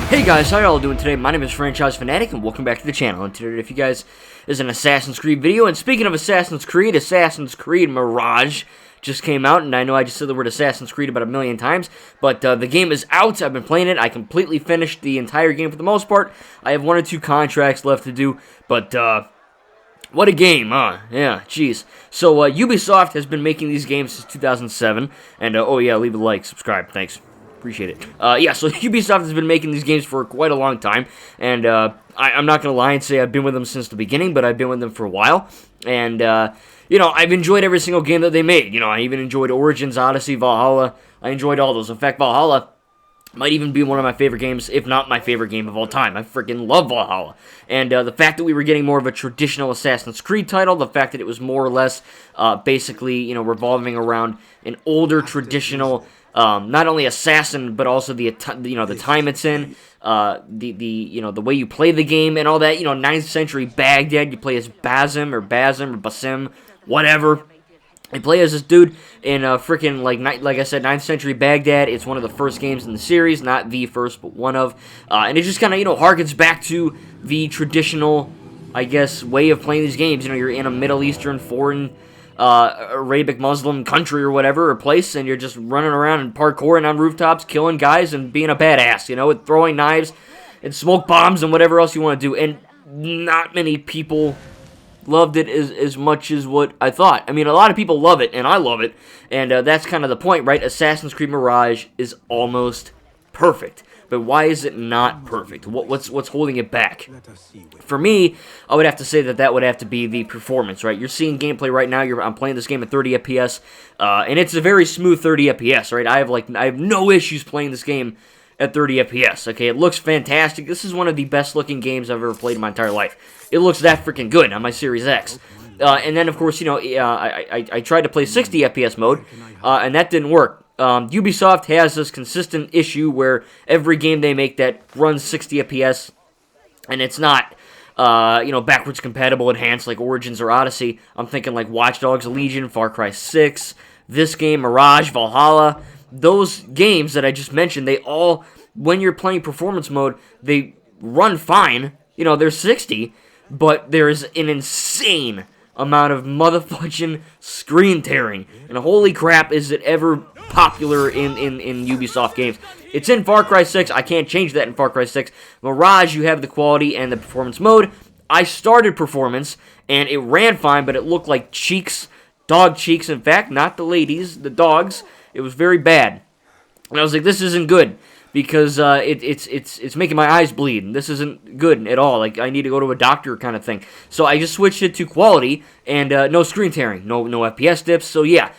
Hey guys, how y'all doing today? My name is Franchise Fanatic, and welcome back to the channel. And today, if you guys, is an Assassin's Creed video. And speaking of Assassin's Creed Mirage just came out, and I know I just said the word Assassin's Creed about a million times, but the game is out. I've been playing it. I completely finished the entire game for the most part. I have 1 or 2 contracts left to do, but what a game, huh? Yeah, jeez. So Ubisoft has been making these games since 2007, and oh yeah, leave a like, subscribe, thanks. Appreciate it. Yeah, so Ubisoft has been making these games for quite a long time, and I'm not going to lie and say I've been with them since the beginning, but I've been with them for a while, and, you know, I've enjoyed every single game that they made. You know, I even enjoyed Origins, Odyssey, Valhalla. I enjoyed all those. In fact, Valhalla might even be one of my favorite games, if not my favorite game of all time. I freaking love Valhalla. And the fact that we were getting more of a traditional Assassin's Creed title, the fact that it was more or less basically, you know, revolving around an older traditional not only assassin, but also the time it's in, the way you play the game and all that. You know, 9th century Baghdad. You play as Basim or Basim, whatever. You play as this dude in freaking like I said, 9th century Baghdad. It's one of the first games in the series, not the first, but one of, and it just kind of harkens back to the traditional, I guess, way of playing these games. You know, you're in a Middle Eastern foreign. Arabic Muslim country or whatever, or place, and you're just running around and parkouring on rooftops, killing guys, and being a badass, you know, with throwing knives and smoke bombs and whatever else you want to do. And not many people loved it as much as what I thought. I mean, a lot of people love it, and I love it, and that's kind of the point, right? Assassin's Creed Mirage is almost perfect. But why is it not perfect? What's holding it back? For me, I would have to say that would have to be the performance, right? You're seeing gameplay right now. I'm playing this game at 30 FPS, and it's a very smooth 30 FPS, right? I have no issues playing this game at 30 FPS. Okay, it looks fantastic. This is one of the best looking games I've ever played in my entire life. It looks that freaking good on my Series X. And then, of course, you know, I tried to play 60 FPS mode, and that didn't work. Ubisoft has this consistent issue where every game they make that runs 60 FPS, and it's not, backwards compatible enhanced like Origins or Odyssey. I'm thinking like Watch Dogs Legion, Far Cry 6, this game, Mirage, Valhalla. Those games that I just mentioned, they all, when you're playing performance mode, they run fine. You know, they're 60, but there's an insane amount of motherfucking screen tearing. And holy crap, is it ever popular in Ubisoft games. It's in Far Cry 6. I can't change that in Far Cry 6. Mirage, you have the quality and the performance mode. I started performance, and it ran fine, but it looked like cheeks, dog cheeks. In fact, not the ladies, the dogs. It was very bad. And I was like, this isn't good, because it's making my eyes bleed, and this isn't good at all. Like, I need to go to a doctor kind of thing. So I just switched it to quality, and no screen tearing, no FPS dips, so yeah.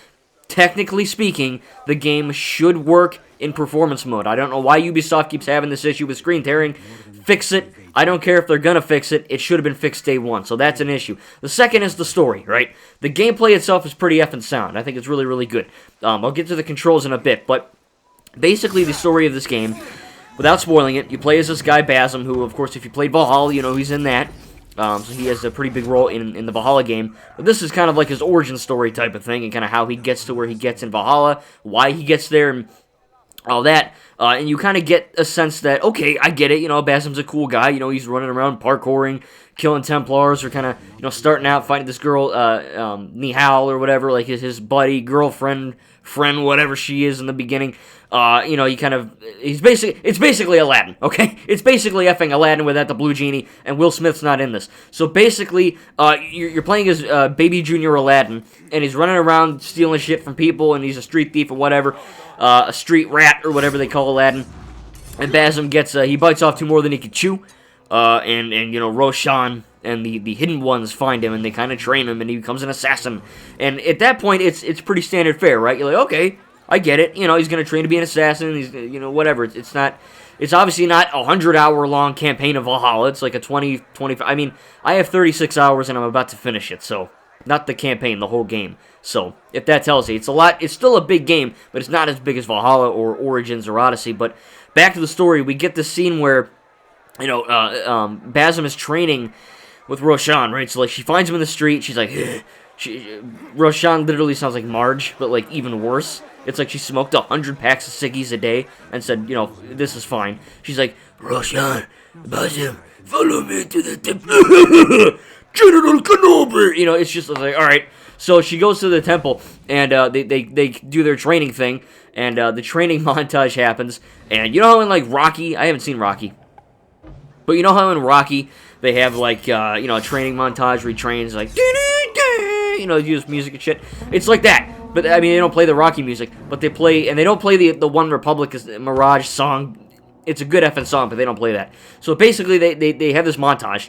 Technically speaking, the game should work in performance mode. I don't know why Ubisoft keeps having this issue with screen tearing. Fix it. I don't care if they're going to fix it. It should have been fixed day one, so that's an issue. The second is the story, right? The gameplay itself is pretty effing sound. I think it's really, really good. I'll get to the controls in a bit, but basically the story of this game, without spoiling it, you play as this guy, Basim, who, of course, if you played Valhalla, you know he's in that. So he has a pretty big role in the Valhalla game. But this is kind of like his origin story type of thing, and kind of how he gets to where he gets in Valhalla, why he gets there, and all that. And you kind of get a sense that, okay, I get it, you know, Basim's a cool guy, you know, he's running around parkouring, killing Templars, or kind of, you know, starting out fighting this girl, Nihal, or whatever, like his buddy, girlfriend, friend, whatever she is in the beginning. You know, it's basically Aladdin, okay? It's basically effing Aladdin without the blue genie, and Will Smith's not in this. So basically, you're playing as baby junior Aladdin, and he's running around stealing shit from people, and he's a street thief or whatever, a street rat or whatever they call Aladdin. And Basim gets, he bites off 2 more than he can chew, and you know, Roshan and the hidden ones find him, and they kind of train him, and he becomes an assassin. And at that point, it's pretty standard fare, right? You're like, okay, I get it. You know, he's going to train to be an assassin. He's, you know, whatever. It's obviously not a 100-hour-long campaign of Valhalla. It's like a 25. I mean, I have 36 hours, and I'm about to finish it, so not the campaign, the whole game. So if that tells you, it's a lot. It's still a big game, but it's not as big as Valhalla or Origins or Odyssey. But back to the story, we get this scene where, you know, Basim is training with Roshan, right? So like, she finds him in the street. She's like, Roshan literally sounds like Marge, but like even worse. It's like she smoked 100 packs of ciggies a day and said, you know, this is fine. She's like, Roshan, Basim, follow me to the temple. General Kenobi. You know, it's just like, all right. So she goes to the temple, and they do their training thing, and the training montage happens. And you know how in, like, Rocky, I haven't seen Rocky, but you know how in Rocky, they have, like, you know, a training montage where he trains, like, you know, use music and shit. It's like that. But, I mean, they don't play the Rocky music, but they play, and they don't play the One Republic Mirage song. It's a good effing song, but they don't play that. So basically, they have this montage,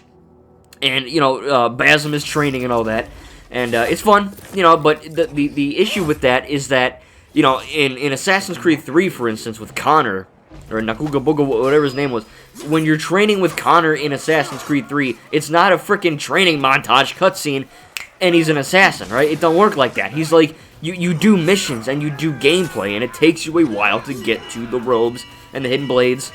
and, you know, Basim is training and all that, and it's fun, you know, but the issue with that is that, you know, in Assassin's Creed 3, for instance, with Connor, or Nakuga Booga, whatever his name was, when you're training with Connor in Assassin's Creed 3, it's not a freaking training montage cutscene, and he's an assassin, right? It don't work like that. He's like, you do missions, and you do gameplay, and it takes you a while to get to the robes, and the hidden blades,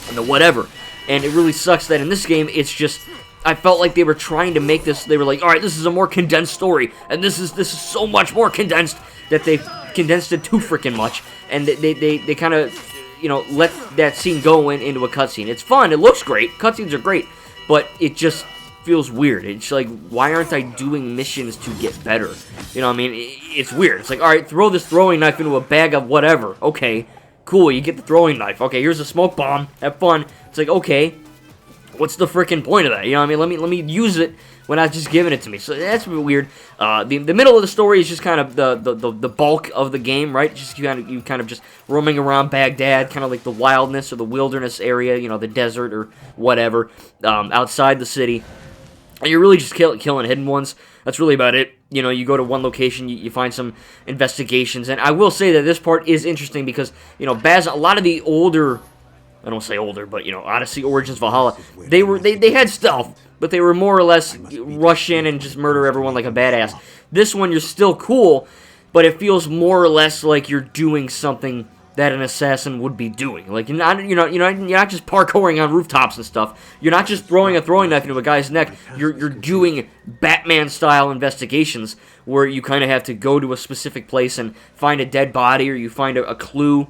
and the whatever. And it really sucks that in this game, it's just, I felt like they were trying to make this, they were like, alright, this is a more condensed story, and this is so much more condensed, that they've condensed it too freaking much, and they kind of, you know, let that scene go into a cutscene. It's fun, it looks great, cutscenes are great, but it just feels weird. It's like, why aren't I doing missions to get better? You know what I mean? It's weird. It's like, alright, throw this throwing knife into a bag of whatever. Okay, cool, you get the throwing knife. Okay, here's a smoke bomb. Have fun. It's like, okay, what's the freaking point of that? You know what I mean? Let me use it when I just giving it to me. So that's a bit weird. The middle of the story is just kind of the bulk of the game, right? Just you kind of just roaming around Baghdad, kind of like the wildness or the wilderness area, you know, the desert or whatever, outside the city. And you're really just killing hidden ones. That's really about it. You know, you go to one location, you find some investigations. And I will say that this part is interesting because, you know, a lot of the older, I don't say older, but, you know, Odyssey, Origins, Valhalla, they had stealth, but they were more or less rush in and just murder everyone like a badass. This one, you're still cool, but it feels more or less like you're doing something that an assassin would be doing. Like, you're not just parkouring on rooftops and stuff. You're not just throwing a throwing knife into a guy's neck. You're doing Batman-style investigations where you kind of have to go to a specific place and find a dead body, or you find a clue,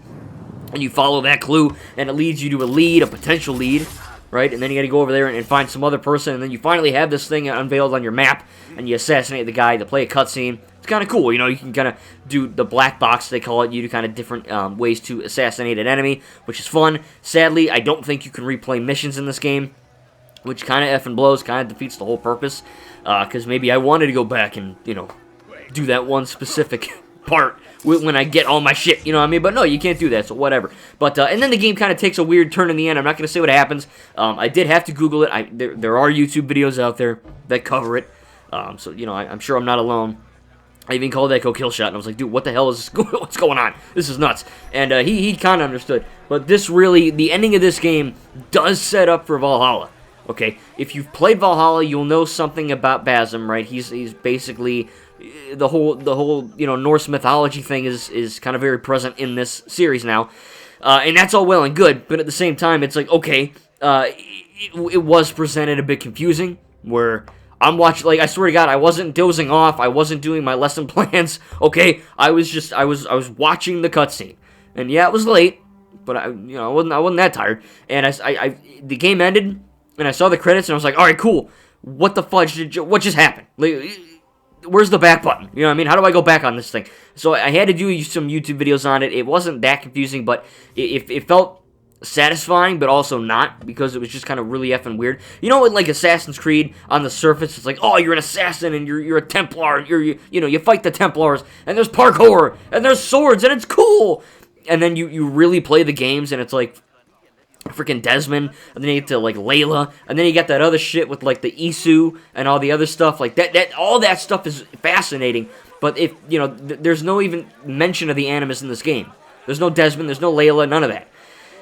and you follow that clue, and it leads you to a potential lead, right? And then you gotta go over there and find some other person, and then you finally have this thing unveiled on your map, and you assassinate the guy to play a cutscene. It's kind of cool, you know, you can kind of do the black box, they call it. You do kind of different ways to assassinate an enemy, which is fun. Sadly, I don't think you can replay missions in this game, which kind of effing blows, kind of defeats the whole purpose, because maybe I wanted to go back and, you know, do that one specific part when I get all my shit, you know what I mean? But no, you can't do that, so whatever. But, and then the game kind of takes a weird turn in the end. I'm not going to say what happens. I did have to Google it. There are YouTube videos out there that cover it, so, you know, I'm sure I'm not alone. I even called Echo Killshot, and I was like, dude, what the hell is this? What's going on? This is nuts. And he kind of understood. But this really, the ending of this game does set up for Valhalla. Okay, if you've played Valhalla, you'll know something about Basim, right? He's basically the whole you know, Norse mythology thing is kind of very present in this series now, and that's all well and good. But at the same time, it's like, okay, it was presented a bit confusing, where I'm watching, like, I swear to God, I wasn't dozing off, I wasn't doing my lesson plans, okay? I was watching the cutscene. And yeah, it was late, but I wasn't that tired. And the game ended, and I saw the credits, and I was like, alright, cool. What the fudge what just happened? Like, where's the back button? You know what I mean? How do I go back on this thing? So I had to do some YouTube videos on it. It wasn't that confusing, but it felt satisfying, but also not, because it was just kind of really effing weird. You know, in like Assassin's Creed, on the surface, it's like, oh, you're an assassin, and you're a Templar, you fight the Templars, and there's parkour, and there's swords, and it's cool. And then you really play the games, and it's like freaking Desmond, and then you get to like Layla, and then you got that other shit with like the Isu and all the other stuff. Like that all that stuff is fascinating. But if you know, there's no even mention of the Animus in this game. There's no Desmond, there's no Layla, none of that.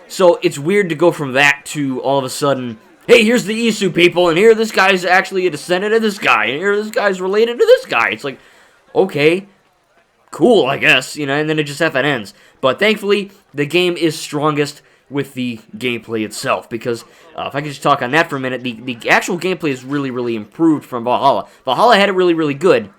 So it's weird to go from that to all of a sudden, hey, here's the Isu people, and here this guy's actually a descendant of this guy, and here this guy's related to this guy. It's like, okay, cool, I guess, you know, and then it just effing ends. But thankfully, the game is strongest with the gameplay itself, because if I could just talk on that for a minute, the actual gameplay is really, really improved from Valhalla. Valhalla had it really, really good,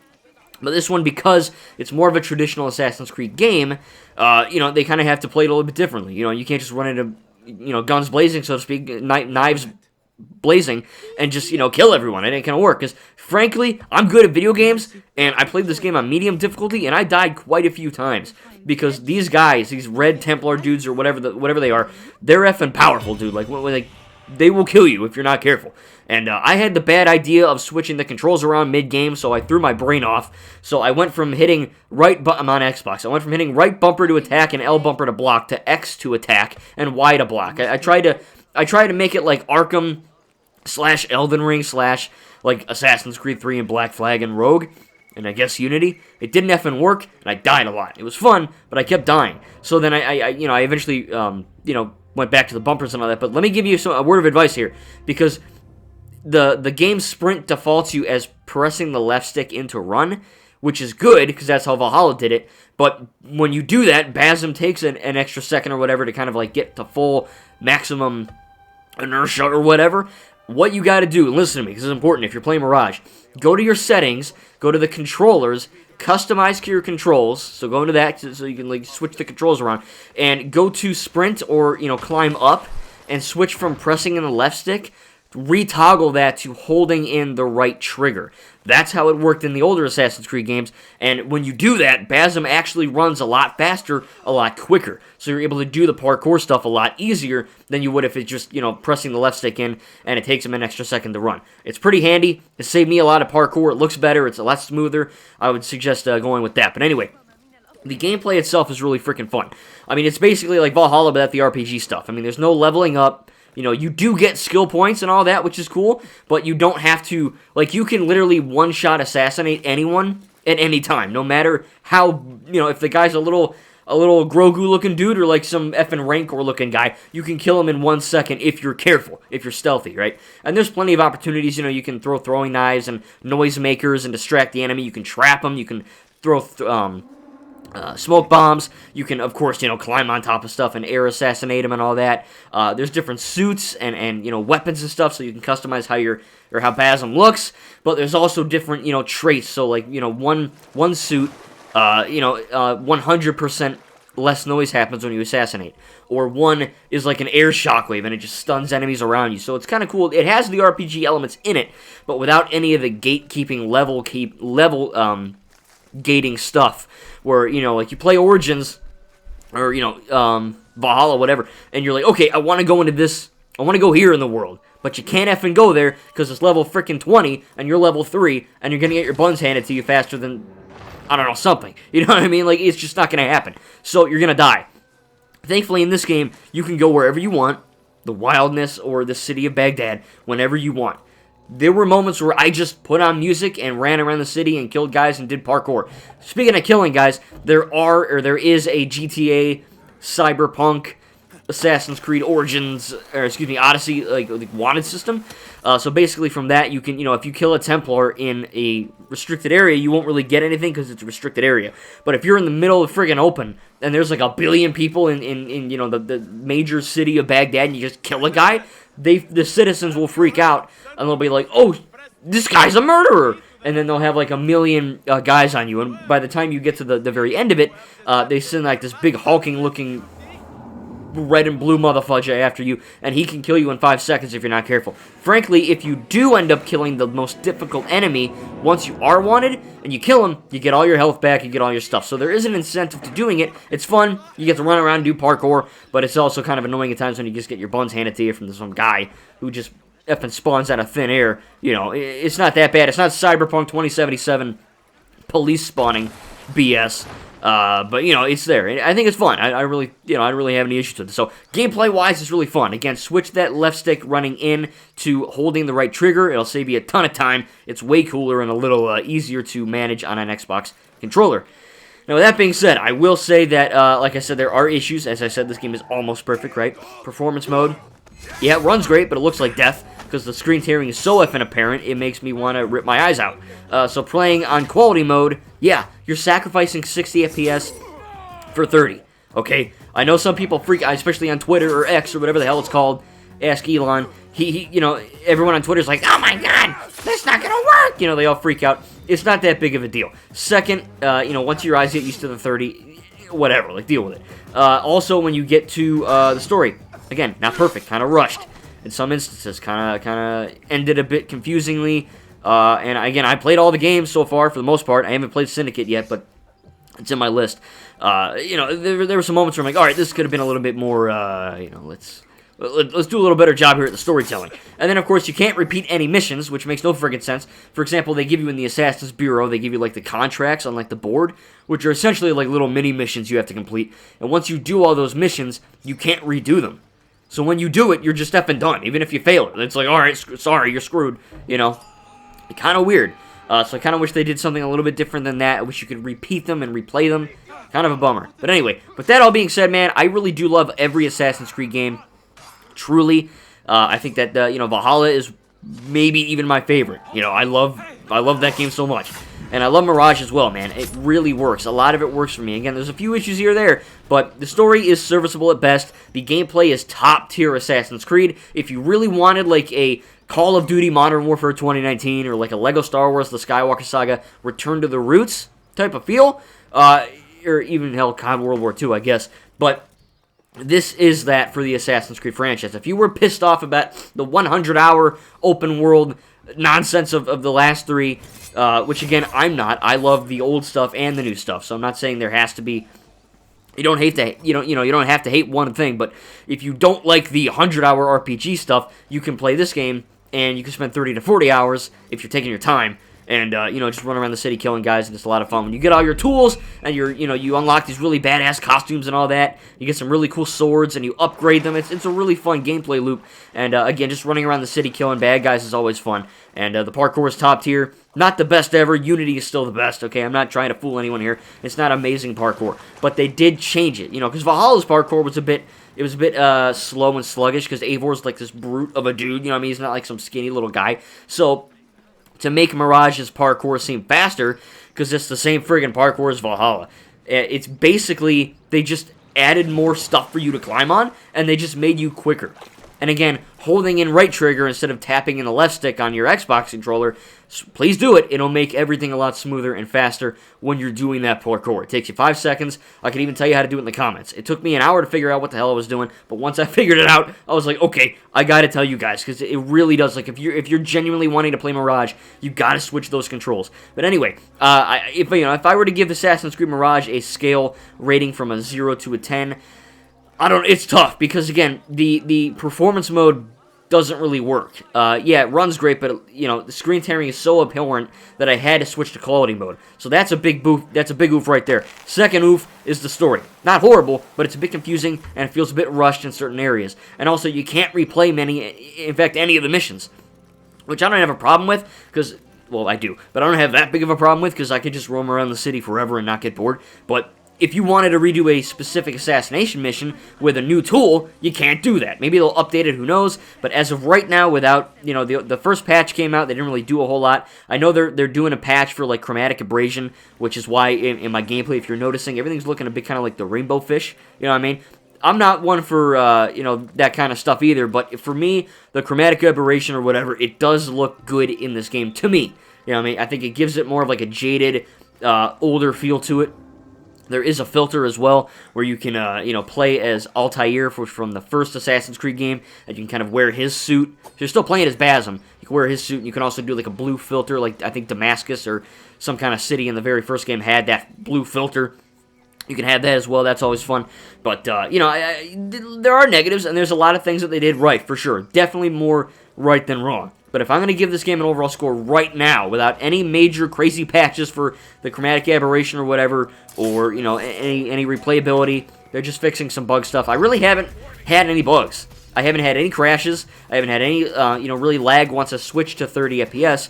But this one, because it's more of a traditional Assassin's Creed game, they kind of have to play it a little bit differently. You can't just run into, guns blazing, so to speak, knives blazing, and just, kill everyone. It ain't gonna work, because, frankly, I'm good at video games, and I played this game on medium difficulty, and I died quite a few times, because these guys, these Red Templar dudes, or whatever they are, they're effing powerful, dude. Like, they will kill you if you're not careful. And I had the bad idea of switching the controls around mid-game, so I threw my brain off. So I went from hitting I'm on Xbox. I went from hitting right bumper to attack and L bumper to block to X to attack and Y to block. I tried to make it like Arkham / Elden Ring / like Assassin's Creed 3 and Black Flag and Rogue, and I guess Unity. It didn't effing work, and I died a lot. It was fun, but I kept dying. So then I eventually went back to the bumpers and all that. But let me give you a word of advice here, because the game's sprint defaults you as pressing the left stick into run, which is good, because that's how Valhalla did it. But when you do that, BASM takes an extra second or whatever to kind of like get to full maximum inertia or whatever. What you got to do, and listen to me, because it's important if you're playing Mirage, go to your settings, go to the controllers, customize your controls, so go into that so you can like switch the controls around, and go to sprint or climb up, and switch from pressing in the left stick, retoggle that to holding in the right trigger. That's how it worked in the older Assassin's Creed games, and when you do that, BASM actually runs a lot faster, a lot quicker, so you're able to do the parkour stuff a lot easier than you would if it's just, pressing the left stick in, and it takes them an extra second to run. It's pretty handy. It saved me a lot of parkour. It looks better. It's a lot smoother. I would suggest going with that, but anyway, the gameplay itself is really freaking fun. I mean, it's basically like Valhalla, but at the RPG stuff. I mean, there's no leveling up. You do get skill points and all that, which is cool, but you don't have to, you can literally one-shot assassinate anyone at any time, no matter how, if the guy's a little Grogu-looking dude or, some effing Rancor-looking guy, you can kill him in 1 second if you're careful, if you're stealthy, right? And there's plenty of opportunities, you can throw throwing knives and noisemakers and distract the enemy, you can trap them, you can throw, smoke bombs. You can, of course, climb on top of stuff and air assassinate them and all that. There's different suits and weapons and stuff, so you can customize how BASM looks. But there's also different, traits. So one suit, 100% less noise happens when you assassinate, or one is like an air shockwave and it just stuns enemies around you. So it's kind of cool. It has the RPG elements in it, but without any of the gatekeeping level gating stuff, where you play Origins or Valhalla, whatever, and you're like, okay, I want to go into this, I want to go here in the world, but you can't effing go there because it's level freaking 20 and you're level 3 and you're gonna get your buns handed to you faster than, I don't know, something. You know what I mean? It's just not gonna happen. So you're gonna die. Thankfully, in this game, you can go wherever you want, the wildness or the city of Baghdad, whenever you want. There were moments where I just put on music and ran around the city and killed guys and did parkour. Speaking of killing guys, there is a GTA, Cyberpunk, Assassin's Creed Origins, Odyssey, like wanted system. So basically from that, you can, if you kill a Templar in a restricted area, you won't really get anything because it's a restricted area. But if you're in the middle of friggin' open, and there's like a billion people in the major city of Baghdad, and you just kill a guy, the citizens will freak out, and they'll be like, oh, this guy's a murderer! And then they'll have like a million guys on you, and by the time you get to the very end of it, they send like this big hulking-looking red and blue motherfucker after you, and he can kill you in 5 seconds if you're not careful. Frankly, if you do end up killing the most difficult enemy, once you are wanted, and you kill him, you get all your health back, you get all your stuff. So there is an incentive to doing it. It's fun, you get to run around and do parkour, but it's also kind of annoying at times when you just get your buns handed to you from some guy who just effing spawns out of thin air. It's not that bad. It's not Cyberpunk 2077 police spawning BS. But it's there. I think it's fun. I don't really have any issues with it. So gameplay-wise, it's really fun. Again, switch that left stick running in to holding the right trigger. It'll save you a ton of time. It's way cooler and a little easier to manage on an Xbox controller. Now, with that being said, I will say that, like I said, there are issues. As I said, this game is almost perfect, right? Performance mode. Yeah, it runs great, but it looks like death because the screen tearing is so effing apparent, it makes me want to rip my eyes out. So playing on quality mode, yeah, you're sacrificing 60 FPS for 30, okay? I know some people freak out, especially on Twitter or X or whatever the hell it's called. Ask Elon. Everyone on Twitter's like, oh my god, that's not gonna work! They all freak out. it's not that big of a deal. Second, once your eyes get used to the 30, whatever, like, deal with it. Also, when you get to the story, again, not perfect, kind of rushed. In some instances, kind of ended a bit confusingly. And again, I played all the games so far for the most part. I haven't played Syndicate yet, but it's in my list. There were some moments where I'm like, all right, this could have been a little bit more, let's do a little better job here at the storytelling. And then, of course, you can't repeat any missions, which makes no friggin' sense. For example, they give you in the Assassin's Bureau, they give you, like, the contracts on, like, the board, which are essentially, like, little mini missions you have to complete. And once you do all those missions, you can't redo them. So when you do it, you're just effing done, even if you fail it. It's like, all right, sorry, you're screwed, Kind of weird. So I kind of wish they did something a little bit different than that. I wish you could repeat them and replay them. Kind of a bummer. But anyway, with that all being said, man, I really do love every Assassin's Creed game. Truly. I think that, Valhalla is maybe even my favorite. I love that game so much. And I love Mirage as well, man. It really works. A lot of it works for me. Again, there's a few issues here or there, but the story is serviceable at best. The gameplay is top-tier Assassin's Creed. If you really wanted, like, a Call of Duty Modern Warfare 2019 or, like, a Lego Star Wars The Skywalker Saga Return to the Roots type of feel, or even, hell, COD World War II, I guess, but this is that for the Assassin's Creed franchise. If you were pissed off about the 100-hour open-world nonsense of the last three, which again, I'm not. I love the old stuff and the new stuff, so I'm not saying there has to be. You don't have to hate one thing, but if you don't like the 100-hour RPG stuff, you can play this game and you can spend 30 to 40 hours if you're taking your time. And, just run around the city killing guys, and it's a lot of fun. When you get all your tools, and you unlock these really badass costumes and all that, you get some really cool swords, and you upgrade them. It's a really fun gameplay loop. And, again, just running around the city killing bad guys is always fun. And the parkour is top tier. Not the best ever. Unity is still the best, okay? I'm not trying to fool anyone here. It's not amazing parkour. But they did change it, because Valhalla's parkour was a bit slow and sluggish, because Eivor's like this brute of a dude, he's not like some skinny little guy. So to make Mirage's parkour seem faster, because it's the same friggin' parkour as Valhalla. It's basically, they just added more stuff for you to climb on, and they just made you quicker. And again, holding in right trigger instead of tapping in the left stick on your Xbox controller, please do it. It'll make everything a lot smoother and faster when you're doing that parkour. It takes you 5 seconds. I can even tell you how to do it in the comments. It took me an hour to figure out what the hell I was doing, but once I figured it out, I was like, okay, I gotta tell you guys, because it really does. Like, if you're genuinely wanting to play Mirage, you gotta switch those controls. But anyway, if I were to give Assassin's Creed Mirage a scale rating from a 0 to a 10, it's tough, because again, the performance mode doesn't really work. Yeah, it runs great, but the screen tearing is so abhorrent that I had to switch to quality mode. So that's a big oof. That's a big oof right there. Second oof is the story. Not horrible, but it's a bit confusing and it feels a bit rushed in certain areas. And also, you can't replay any of the missions, which I don't have a problem with, because, well, I do, but I don't have that big of a problem with, because I could just roam around the city forever and not get bored. But if you wanted to redo a specific assassination mission with a new tool, you can't do that. Maybe they'll update it, who knows? But as of right now, without, the first patch came out, they didn't really do a whole lot. I know they're doing a patch for, like, chromatic abrasion, which is why in my gameplay, if you're noticing, everything's looking a bit kind of like the rainbow fish, you know what I mean? I'm not one for, that kind of stuff either, but for me, the chromatic aberration or whatever, it does look good in this game, to me. You know what I mean? I think it gives it more of, like, a jaded, older feel to it. There is a filter as well, where you can, play as Altair from the first Assassin's Creed game, and you can kind of wear his suit. So you're still playing as Basim. You can wear his suit, and you can also do, like, a blue filter, like, I think Damascus or some kind of city in the very first game had that blue filter. You can have that as well. That's always fun. But, there are negatives, and there's a lot of things that they did right, for sure. Definitely more right than wrong. But if I'm going to give this game an overall score right now, without any major crazy patches for the chromatic aberration or whatever, or, any replayability, they're just fixing some bug stuff. I really haven't had any bugs. I haven't had any crashes. I haven't had any, really lag once I switched to 30 FPS.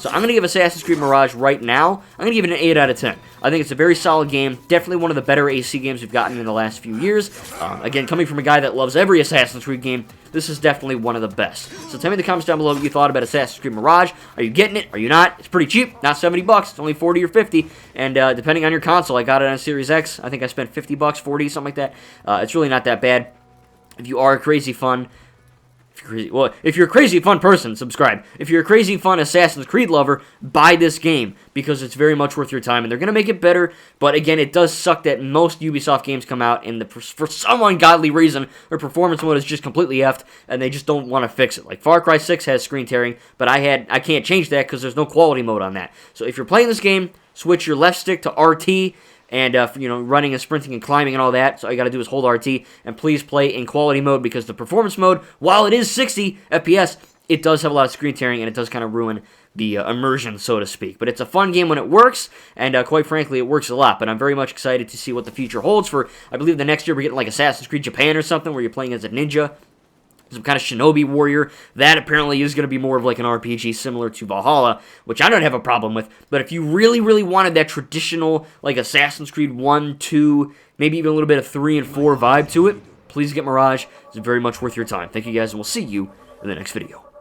So I'm going to give Assassin's Creed Mirage right now, I'm going to give it an 8 out of 10. I think it's a very solid game. Definitely one of the better AC games we've gotten in the last few years. Again, coming from a guy that loves every Assassin's Creed game, this is definitely one of the best. So tell me in the comments down below what you thought about Assassin's Creed Mirage. Are you getting it? Are you not? It's pretty cheap. Not $70. It's only 40 or 50. And depending on your console, I got it on Series X. I think I spent $50, 40, something like that. It's really not that bad. If you are crazy fun, If you're a crazy fun person, subscribe. If you're a crazy fun Assassin's Creed lover, buy this game because it's very much worth your time, and they're going to make it better, but again, it does suck that most Ubisoft games come out, and for some ungodly reason, their performance mode is just completely effed, and they just don't want to fix it. Like, Far Cry 6 has screen tearing, but I can't change that because there's no quality mode on that. So if you're playing this game, switch your left stick to RT, and, running and sprinting and climbing and all that. So all you got to do is hold RT, and please play in quality mode, because the performance mode, while it is 60 FPS, it does have a lot of screen tearing, and it does kind of ruin the immersion, so to speak. But it's a fun game when it works, and quite frankly, it works a lot. But I'm very much excited to see what the future holds for, I believe the next year we're getting like Assassin's Creed Japan or something, where you're playing as a ninja, some kind of shinobi warrior. That apparently is going to be more of like an RPG similar to Valhalla, which I don't have a problem with. But if you really, really wanted that traditional, like Assassin's Creed 1, 2, maybe even a little bit of 3 and 4 vibe to it, please get Mirage. It's very much worth your time. Thank you guys, and we'll see you in the next video.